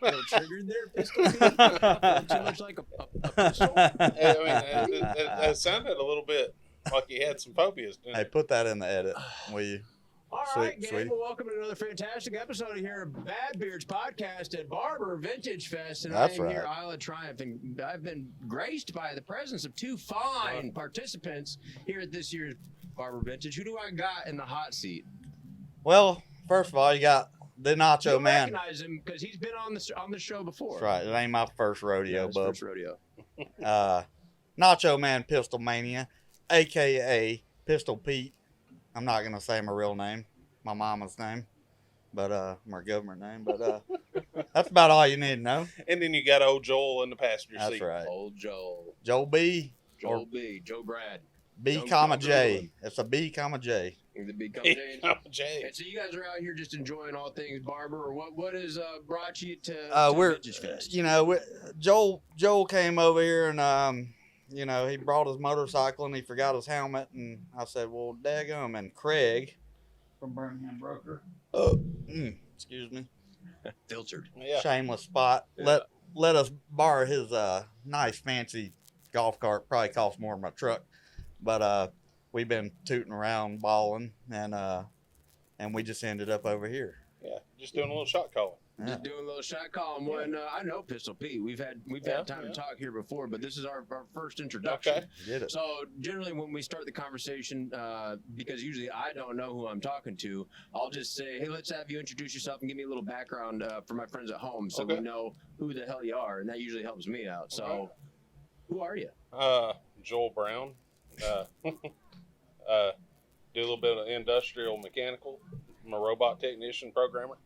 little triggered there, Pistol Pete. Too much like a pistol. I mean, it sounded a little bit like he had some phobias, didn't Hey, it? put that in the edit, will you? All Sweet, right, gang. sweet. Well, welcome to another fantastic episode of here at Bad Beards Podcast at Barber Vintage Fest. And That's I am here, right. Isle of Triumph, and I've been graced by the presence of two fine participants here at this year's Barber Vintage. Who do I got in the hot seat? Well, first of all, you got the Nacho You'll Man. recognize him because he's been on the show before. That's right. It ain't my first rodeo, His bub. first rodeo. Nacho Man Pistol Mania, a.k.a. Pistol Pete. I'm not going to say my real name, my mama's name, but my government name. But that's about all you need to know. And then you got old Joel in the passenger That's seat. right. Old Joel. Joe B. Joel B. Joe Brad. B, Don't comma Google J. him. It's a B, comma J. The big Jay. And so you guys are out here just enjoying all things barber, or what has brought you to We're, Vintage Fest? Joel came over here and he brought his motorcycle and he forgot his helmet, and I said, well, daggum, and Craig from Birmingham Broker. Excuse me. Filtered. Yeah. Shameless spot. Yeah. Let us borrow his nice fancy golf cart. Probably cost more than my truck, but we've been tooting around, balling, and we just ended up over here. Yeah. Just doing a little shot calling. Yeah. Just doing a little shot column. When I know Pistol Pete, we've had time to talk here before, but this is our first introduction. Okay. Get it. So generally, when we start the conversation, because usually I don't know who I'm talking to, I'll just say, "Hey, let's have you introduce yourself and give me a little background for my friends at home, so we know who the hell you are," and that usually helps me out. So, who are you? Joel Brown. Do a little bit of industrial mechanical. I'm a robot technician programmer.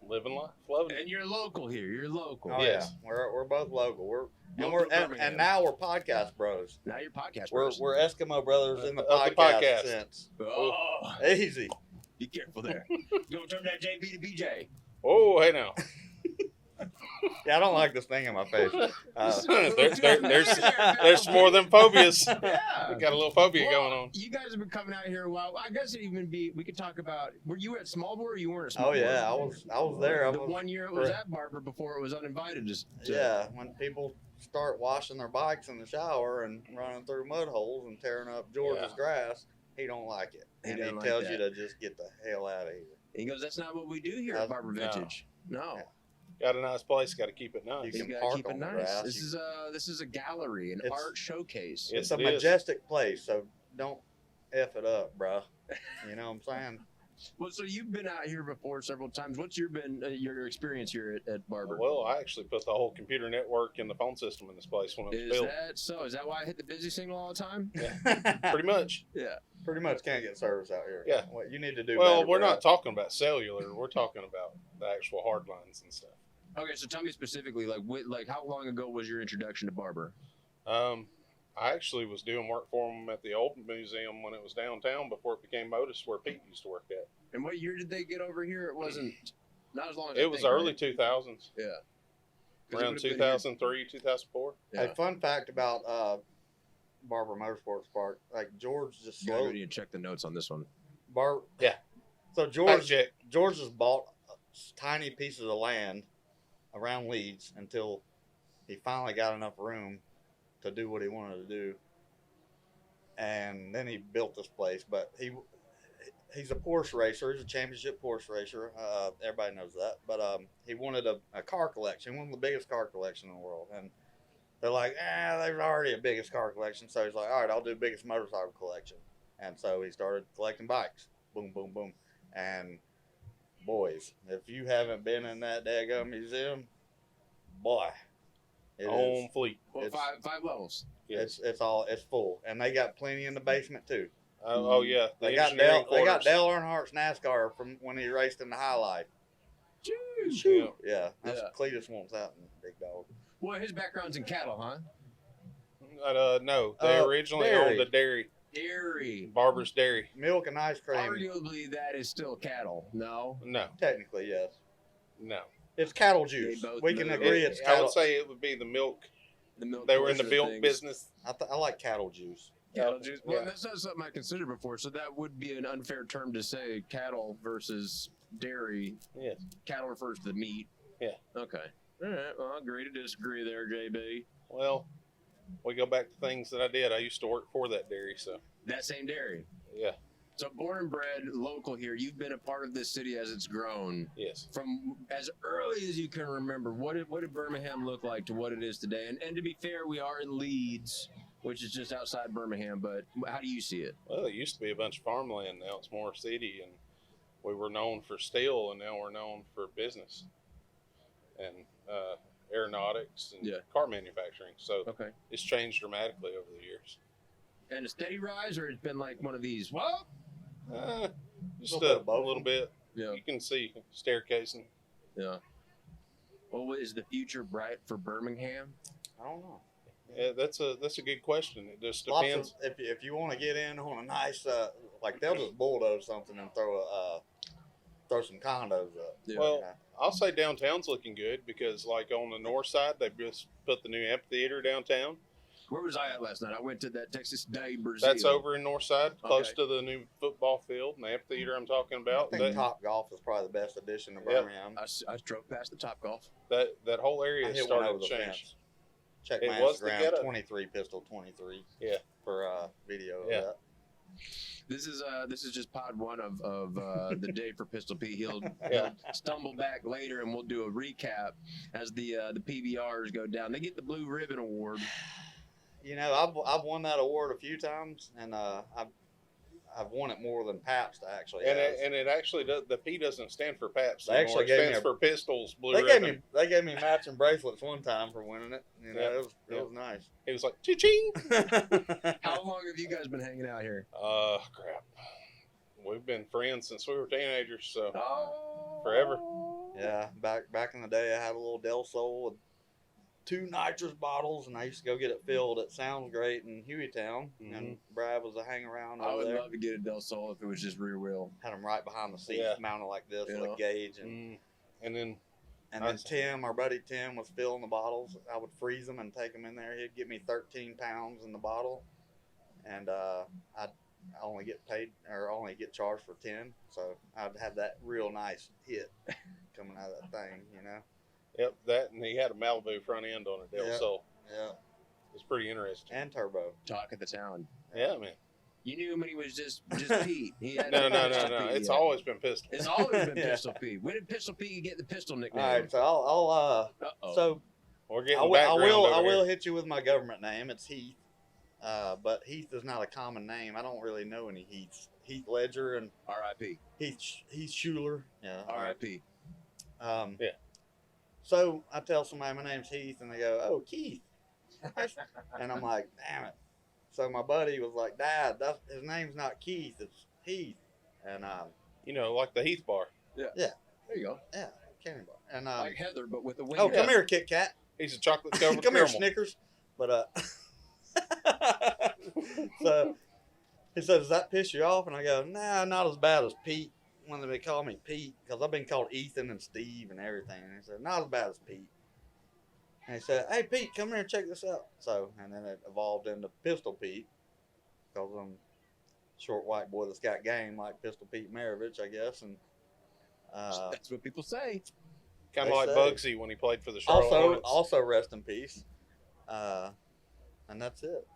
Living life, loving And it. you're local here. You're local. Oh Yes. yeah, we're both local. Local And Birmingham. now we're podcast bros. Now you're podcast. We're Eskimo brothers in the Of the podcast, podcast. sense. Oh, Easy. be careful there. Don't turn that JB to BJ. Oh, hey now. Yeah, I don't like this thing in my face. There's more than phobias. Yeah. We got a little phobia Well, going on. You guys have been coming out here a while. I guess we could talk about, were you at Small Bore or you weren't at Small Oh Bore? yeah, I was there. The 1 year it was at Barber before it was uninvited. Yeah, when people start washing their bikes in the shower and running through mud holes and tearing up George's grass, he don't like it. He And doesn't he like tells that. you to just get the hell out of here. He goes, that's not what we do here at Barber Vintage. No. Yeah. Got a nice place. Got to keep it nice. You You can gotta park keep it on the nice. grass. This is a gallery, an It's- art showcase. It's It a is. majestic place, so don't F it up, bruh. You know what I'm saying? Well, so you've been out here before several times. What's your experience here at Barber? Well, I actually put the whole computer network and the phone system in this place when it was Is built. that so? Is that why I hit the busy signal all the time? Pretty much. Yeah. Pretty much can't get service out here. Yeah. What you need to do. Well, better, we're bruh. not talking about cellular. We're talking about the actual hard lines and stuff. Okay, so tell me specifically, like how long ago was your introduction to Barber? I actually was doing work for them at the old museum when it was downtown before it became Modus, where Pete used to work at. And what year did they get over here? It wasn't not as long as I It was think, early right? 2000s, Yeah. 'Cause it around would've been here- 2003, 2004. Yeah. Hey, fun fact about Barber Motorsports Park. Like George just You gotta go slowly. and check the notes on this one. Yeah. So Fact George check. just bought tiny pieces of land around Leeds until he finally got enough room to do what he wanted to do, and then he built this place. But he's a Porsche racer. He's a championship Porsche racer. Everybody knows that. But he wanted a car collection, one of the biggest car collection in the world. And they're like, there's already a biggest car collection. So he's like, all right, I'll do biggest motorcycle collection. And so he started collecting bikes. Boom, boom, boom. And boys, if you haven't been in that daggone museum, boy, it On is. fleet. Well, It's- five levels. Yes. It's full, and they got plenty in the basement too. Oh yeah. The They got engineering Dale quarters. Earnhardt's NASCAR from when he raced in the High Life. Yeah. Yeah, that's Yeah. Cletus wants that one, big dog. Well, his background's in cattle, huh? No, they originally dairy. owned a dairy, Dairy. Barber's Dairy. Milk and ice cream. Arguably, that is still cattle. No. No, Technically, yes. no. It's cattle juice. They both We can know. agree it's I cattle. would say it would be the milk. The milk. They were in the portion of milk things. business. I like cattle juice. Cattle juice. Well, Yeah. that's not something I considered before. So that would be an unfair term to say cattle versus dairy. Yes. Cattle refers to the meat. Yeah. Okay. All right. Well, agree to disagree there, JB. Well, we go back to things that I did. I used to work for that dairy, so. That same dairy. Yeah. So born and bred, local here. You've been a part of this city as it's grown. Yes. From as early as you can remember, what did Birmingham look like to what it is today? And to be fair, we are in Leeds, which is just outside Birmingham. But how do you see it? Well, it used to be a bunch of farmland. Now it's more city, and we were known for steel, and now we're known for business and aeronautics and car manufacturing. So it's changed dramatically over the years. And a steady rise, or it's been like one of these? Well, just a little bit. Yeah. You can see staircasing. Yeah. Well, is the future bright for Birmingham? I don't know. Yeah, that's a good question. It just depends. If you want to get in on a nice, like they'll just bulldoze something and throw some condos up. Yeah. Well, I'll say downtown's looking good because, like on the north side, they just put the new amphitheater downtown. Where was I at last night? I went to that Texas Day Brazil. That's over in north side, close to the new football field and the amphitheater I'm talking about. I think Top Golf is probably the best addition to Birmingham. I drove past the Top Golf. That whole area has started to change. Check my Instagram, 23 Pistol 23. Yeah. For video of that. This is just pod one of the day for Pistol Pete. He'll stumble back later and we'll do a recap as the PBRs go down. They get the Blue Ribbon Award. You know, I've won that award a few times, and I've won it more than Pabst actually. And it actually does. The P doesn't stand for Pabst. They actually stands for Pistols Blue Ribbon. They gave me matching bracelets one time for winning it. You know, it was nice. It was like ching. How long have you guys been hanging out here? Crap. We've been friends since we were teenagers, so forever. Yeah, back in the day, I had a little Del Sol with 2 nitrous bottles, and I used to go get it filled at Sounds Great in Hueytown, and Brad was a hang around over there. I would love to get a Del Sol if it was just rear wheel. Had them right behind the seat, mounted like this with a gauge, and then Tim, our buddy Tim, was filling the bottles. I would freeze them and take them in there. He'd give me 13 pounds in the bottle, and I'd only get paid or only get charged for 10, so I'd have that real nice hit coming out of that thing, you know. Yep, that, and he had a Malibu front end on it, Del Sol. Yeah. It's pretty interesting. And turbo. Talk of the town. Yeah, man. You knew him when he was just Pete. No. It's always been Pistol. It's always been Pistol Pete. When did Pistol Pete get the pistol nickname? All right, so we're getting I will hit you with my government name. It's Heath. But Heath is not a common name. I don't really know any Heaths. Heath Ledger and R.I.P. Heath Schuler. Yeah. R.I.P. So I tell somebody my name's Heath, and they go, "Oh, Keith," and I'm like, "Damn it!" So my buddy was like, "Dad, his name's not Keith, it's Heath," and you know, like the Heath bar. Yeah. There you go. Yeah, candy bar, and like Heather, but with a wing. Oh, come here, Kit Kat. He's a chocolate covered come here, Snickers. But so he says, "Does that piss you off?" And I go, "Nah, not as bad as Pete." When they call me Pete, because I've been called Ethan and Steve and everything. And he said, not as bad as Pete. And he said, "Hey, Pete, come here and check this out." So, and then it evolved into Pistol Pete, because I'm short white boy that's got game like Pistol Pete Maravich, I guess. And that's what people say. Kind of like Bugsy when he played for the Charlotte Hornets. Also rest in peace. And that's it.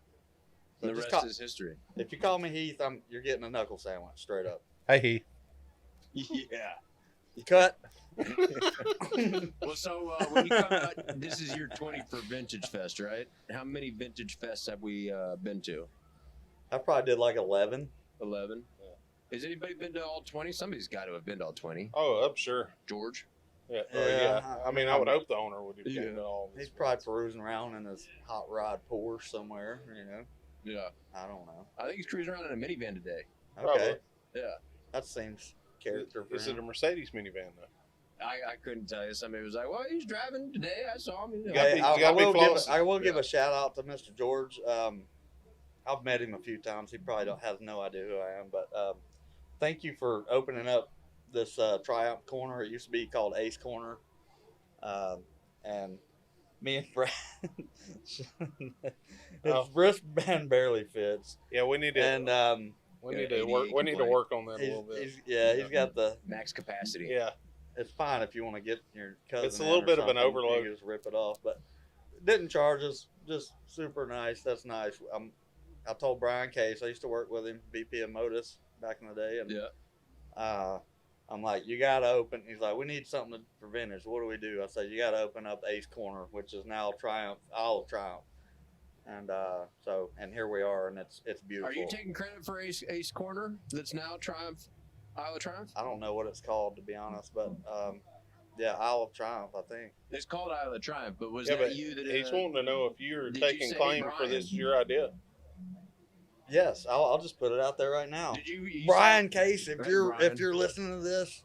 So the rest is history. If you call me Heath, you're getting a knuckle sandwich straight up. Hey, Heath. Yeah. You cut? Well, so when you come out, this is your 20 for Vintage Fest, right? How many Vintage Fests have we been to? I probably did like 11. 11? Yeah. Has anybody been to all 20? Somebody's got to have been to all 20. Oh, I'm sure. George? Yeah. I mean, I would hope the owner would have been to all. He's probably perusing around in his hot rod Porsche somewhere, you know? Yeah. I don't know. I think he's cruising around in a minivan today. Okay. Probably. Yeah. That seems character for Is him. it a Mercedes minivan, though? I couldn't tell you. Somebody was like, well, he's driving today. I saw him. I will give a shout out to Mr. George. I've met him a few times. He probably has no idea who I am. But thank you for opening up this Triumph Corner. It used to be called Ace Corner. And me and Brad, his wristband barely fits. Yeah, we need to. And We need to work. We need to work on that a little bit. He's got the max capacity. Yeah, it's fine if you want to get your cousin. It's a little bit of an overload. You just rip it off, but didn't charge us. Just super nice. That's nice. I told Brian Case, I used to work with him, VP of Modus back in the day, and I'm like, you got to open. He's like, we need something for vintage. What do we do? I said, you got to open up Ace Corner, which is now Olive Triumph. And and here we are, and it's beautiful. Are you taking credit for Ace Corner that's now Triumph, Isle of Triumph? I don't know what it's called, to be honest, but Isle of Triumph, I think. It's called Isle of Triumph, but was that you that? He's wanting to know if you're taking claim for this. Your idea? Yes, I'll just put it out there right now. Did you Brian Case, if you're listening to this,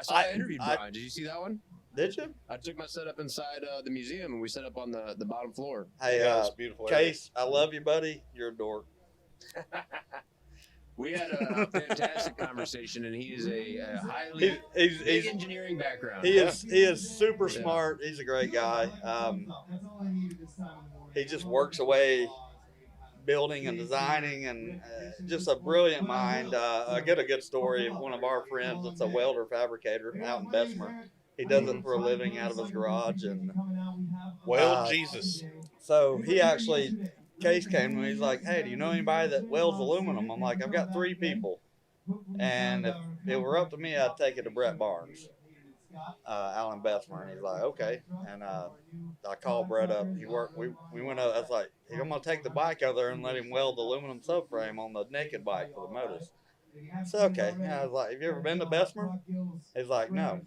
I interviewed Brian. Did you see that one? Did you? I took my setup inside the museum, and we set up on the bottom floor. Hey, it's beautiful. Case, I love you, buddy. You're a dork. We had a fantastic conversation, and he is a highly he's engineering background. He is super smart. He's a great guy. He just works away building and designing, and just a brilliant mind. I get a good story of one of our friends that's a welder fabricator out in Bessemer. He does it for a living out of his garage. And Jesus. So he actually, Case came to me, he's like, hey, do you know anybody that welds aluminum? I'm like, I've got 3 people. And if it were up to me, I'd take it to Brett Barnes, out in Bessemer. And he's like, okay. And I called Brett up. He worked. We went up. I was like, hey, I'm going to take the bike out there and let him weld the aluminum subframe on the naked bike for the Modus. So, okay. Yeah, I was like, have you ever been to Bessemer? He's like, no.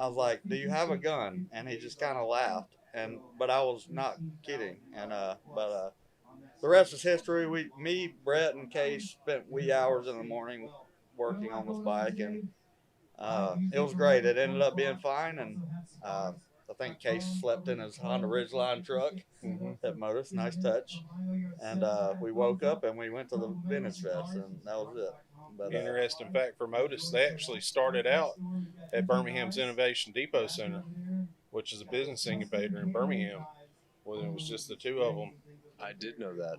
I was like, do you have a gun? And he just kind of laughed. But I was not kidding. And the rest is history. Me, Brett, and Case spent wee hours in the morning working on this bike, and it was great. It ended up being fine, and I think Case slept in his Honda Ridgeline truck at Modus. Nice touch. And we woke up and we went to the Vintage Fest, and that was it. But, interesting fact for Modus, they actually started out at Birmingham's Innovation Depot Center, which is a business incubator in Birmingham. Well, it was just the 2 of them. I did know that.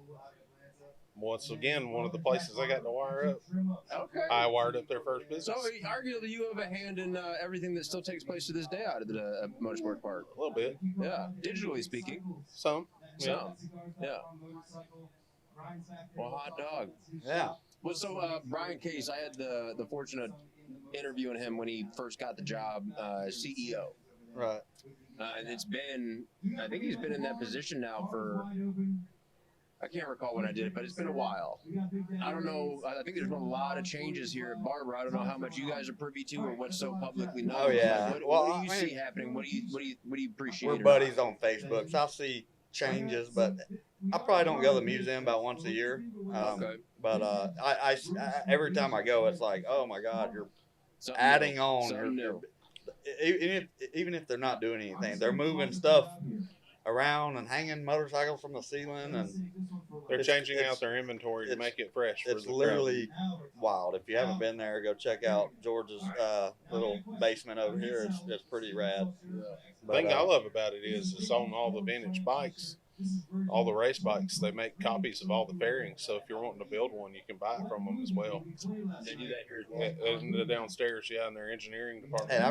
Once again, one of the places I got to wire up. Okay. I wired up their first business. So arguably you have a hand in everything that still takes place to this day out of the Motorsports Park. A little bit. Yeah. Digitally speaking. Some. Yeah. Well, hot dog. Yeah. Well, so Brian Case, I had the fortune of interviewing him when he first got the job, CEO. Right. And I think he's been in that position now for, I can't recall when I did it, but it's been a while. I don't know. I think there's been a lot of changes here at Barber. I don't know how much you guys are privy to or what's so publicly known. Oh, yeah. What do you see happening? What do you appreciate? We're buddies on Facebook, so I'll see changes, but I probably don't go to the museum about once a year. Okay. But I every time I go, it's like, oh my God, you're Something adding new. on. Something new. Even if they're not doing anything, they're moving stuff around and hanging motorcycles from the ceiling, and they're changing out their inventory to make it fresh. It's literally wild. If you haven't been there, go check out George's little basement over here. It's pretty rad. The thing I love about it is it's on all the vintage bikes, all the race bikes. They make copies of all the fairings, so if you're wanting to build one, you can buy it from them as well. They do that here as well. In the downstairs, in their engineering department. And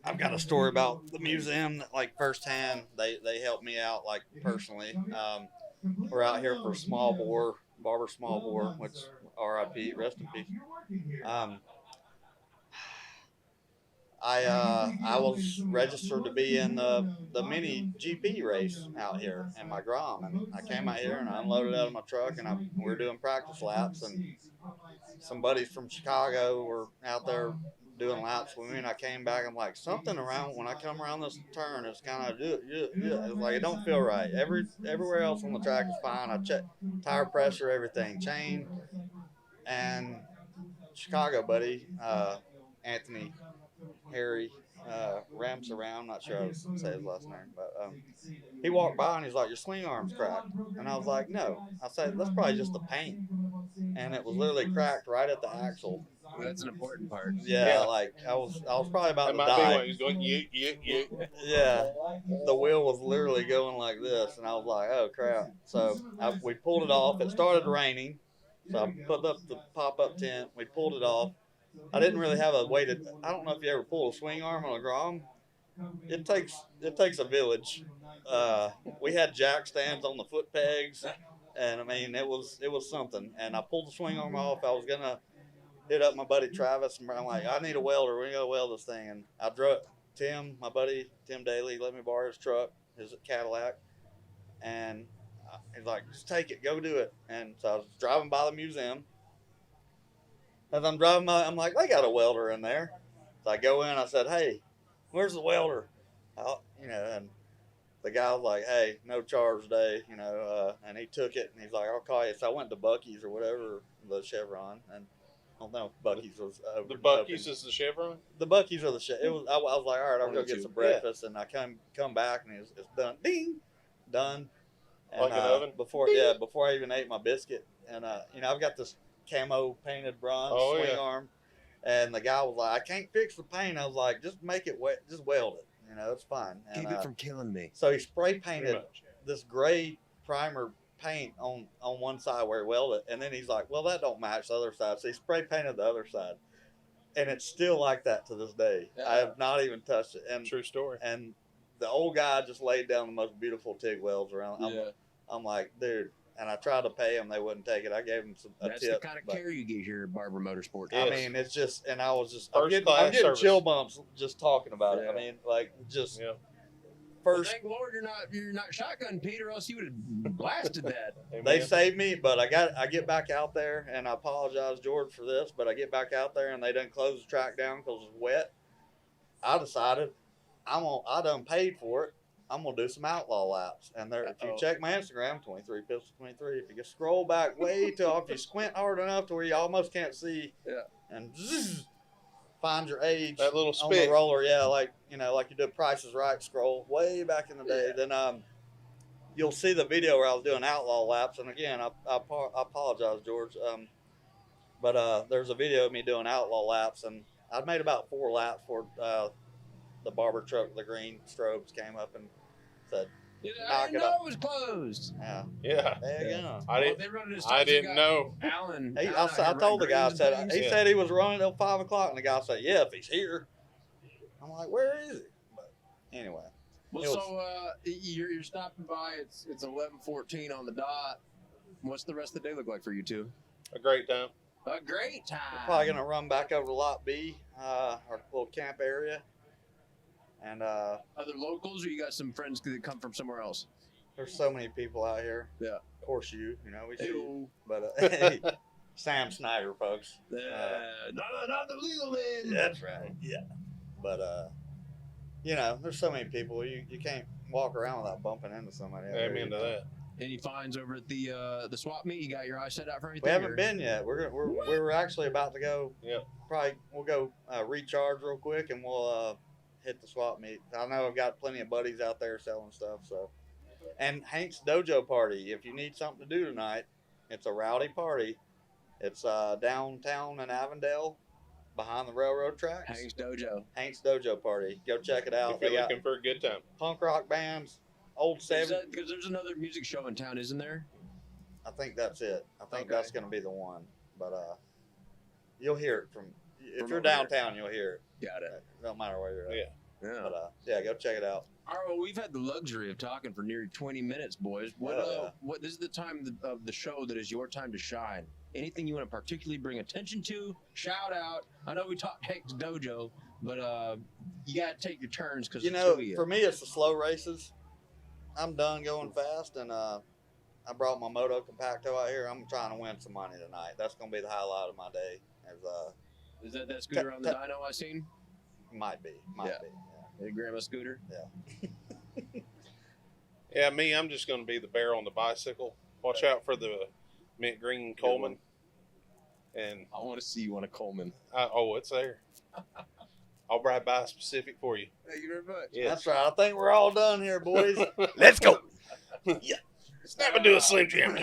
I've got a story about the museum that, like, firsthand, they helped me out, like, personally. We're out here for small bore, Barber small bore, which RIP, rest in peace. I was registered to be in the mini GP race out here in my Grom, and I came out here and I unloaded out of my truck, and we were doing practice laps, and some buddies from Chicago were out there doing laps with me, and I came back. I'm like, something around when I come around this turn, it's kind of it's like it don't feel right. Everywhere else on the track is fine. I check tire pressure, everything, chain, and Chicago buddy Anthony Harry ramps around. Not sure how to say his last name, but he walked by and he's like, your swing arm's cracked. And I was like, no. I said, that's probably just the paint. And it was literally cracked right at the axle. Well, that's an important part. Yeah, like I was probably about to die. He was going, Yeah, the wheel was literally going like this, and I was like, oh crap. So we pulled it off. It started raining, So I put up the pop-up tent. We pulled it off. I didn't really have a way to. I don't know if you ever pull a swing arm on a Grom. It takes a village. We had jack stands on the foot pegs, and I mean it was something. And I pulled the swing arm off. I was gonna hit up my buddy Travis, and I'm like, I need a welder. We gotta weld this thing. And I drove my buddy Tim Daly, let me borrow his truck, his Cadillac, and he's like, just take it, go do it. And so I was driving by the museum. As I'm driving by, I'm like, they got a welder in there. So I go in, I said, hey, where's the welder? And the guy was like, hey, no charge today, and he took it, and he's like, I'll call you. So I went to Buc-ee's or whatever, the Chevron, and I don't know if Buc-ee's was over. The Buc-ee's is the Chevron? The Buc-ee's are the Chevron. It was. I was like, all right, I'll go get some breakfast, and I come back, and it's done. Ding! Done. And, like an oven? Before I even ate my biscuit. And, I've got this camo painted bronze swing arm. And the guy was like, I can't fix the paint. I was like, just make it wet. Just weld it. It's fine. And, keep it from killing me. So he spray painted this gray primer paint on one side where he welded it. And then he's like, well, that don't match the other side. So he spray painted the other side. And it's still like that to this day. Yeah. I have not even touched it. And true story. And the old guy just laid down the most beautiful TIG welds around. I'm like, dude. And I tried to pay him. They wouldn't take it. I gave him a That's tip. That's the kind of care you get here at Barber Motorsports. I mean, it's just, and I was just, I'm getting chill bumps just talking about it. I mean, like, just first. Well, thank Lord you're not shotgun, Peter, or else you would have blasted that. They saved me, but I get back out there, and I apologize, George, for this, but I get back out there, and they done close the track down because it's wet. I decided I done paid for it. I'm gonna do some outlaw laps, and if you check my Instagram, 23 Pistol 23, if you just scroll back way too, if you squint hard enough to where you almost can't see, and find your age, that little on the roller, like you did Price is Right, scroll way back in the day, then you'll see the video where I was doing outlaw laps, and again, I apologize, George, but there's a video of me doing outlaw laps, and I'd made about 4 laps for the barber truck, the green strobes came up and said, I didn't know it was closed. Yeah. There you go. I didn't know. Alan. I told the guy, he said he was running till 5 o'clock, and the guy said, yeah, if he's here. I'm like, where is he? But anyway. Well, you're stopping by. It's 11:14 on the dot. What's the rest of the day look like for you two? A great time. A great time. We're probably going to run back over to Lot B, our little camp area. And other locals, or you got some friends that come from somewhere else? There's so many people out here. Yeah. Of course, we see you. But hey, Sam Snyder, folks. Not the legal name. That's right. Yeah. But there's so many people. You can't walk around without bumping into somebody. Amen to that. Any finds over at the swap meet? You got your eyes set out for anything? We haven't been yet. We're actually about to go. Yeah. Probably we'll go recharge real quick, and we'll hit the swap meet. I know I've got plenty of buddies out there selling stuff. So, and Hank's Dojo party. If you need something to do tonight, it's a rowdy party. It's downtown in Avondale, behind the railroad tracks. Hank's Dojo party. Go check it out. If you're looking for a good time. Punk rock bands, old 70s. Because there's another music show in town, isn't there? I think that's it. I think that's going to be the one. But you'll hear it from you're downtown, you'll hear it. Got it. Don't matter where you're at. Yeah. But go check it out. All right, well, we've had the luxury of talking for nearly 20 minutes, boys. What this is the time of the show that is your time to shine. Anything you want to particularly bring attention to, shout out. I know we talked Hank's Dojo, but you got to take your turns because for me, it's the slow races. I'm done going fast, and I brought my Moto Compacto out here. I'm trying to win some money tonight. That's going to be the highlight of my day. Is that scooter on the dyno I seen? Might be. Hey, grandma scooter? Yeah. Yeah, I'm just going to be the bear on the bicycle. Watch out for the mint green Coleman. And I want to see you on a Coleman. It's there. I'll ride by specific for you. Thank you very much. Yes. That's right. I think we're all done here, boys. Let's go. Yeah. Let's never do a Slim Jim.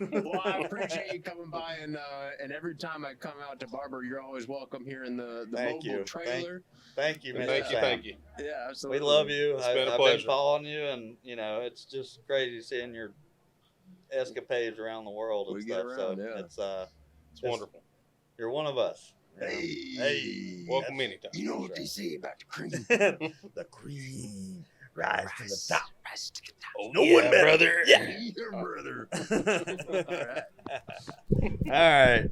Well, I appreciate you coming by, and every time I come out to Barber, you're always welcome here in the mobile trailer. Thank you, man. Thank you. Yeah, absolutely. We love you. It's been a pleasure. I've been following you, and it's just crazy seeing escapades around the world and stuff. It's wonderful. You're one of us. Hey, welcome anytime. You know what they say about the cream? The cream rise to the top. Oh, no one better. Brother. Yeah, brother. All right.